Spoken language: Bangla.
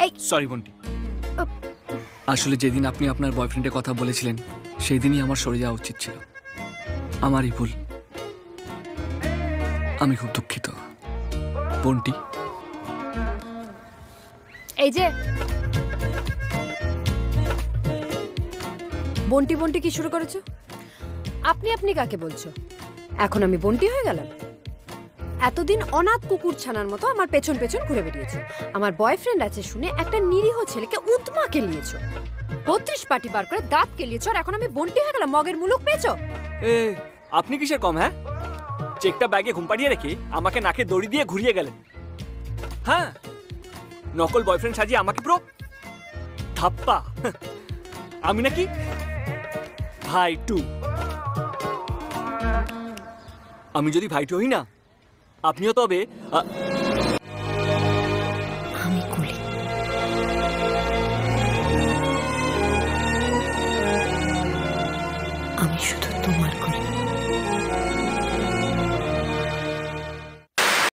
এই সরি বন্টি, আসলে যেদিন আপনি আপনার বয়ফ্রেন্ডের কথা বলেছিলেন সেই দিনই আমার সরে যাওয়া উচিত ছিল। আমারই ভুল, আমি খুব দুঃখিত বন্টি। এই যে বন্টি বন্টি কি শুরু করেছো? আপনি আপনি কাকে বলছো? এখন আমি বন্টি হয়ে গেলাম? এতদিন অনাথ কুকুর ছানার মতো আমার পেছন পেছন ঘুরে বেরিয়েছো। আমার বয়ফ্রেন্ড আছে শুনে একটা নিরীহ ছেলেকে উৎমা কেলিয়েছো, 32 পার্টি বার করে দাঁত কেলিয়েছো, আর এখন আমি বন্টি হয়ে গেলাম? মগের মুলুক পেয়েছো? এ আপনি কিসের কম? হ্যাঁ, চেকটা ব্যাগে ঘুম পাড়িয়ে রেখে আমাকে নাকে দড়ি দিয়ে ঘুরিয়ে গেলেন। হ্যাঁ, নকল বয়ফ্রেন্ড সাজিয়ে আমাকে পুরো ধাপ্পা। আমি নাকি ভাই টু? আমি যদি ভাই টু হই না, আপনিও তবে আমি কুলি। আমি শুধু তোমার করি।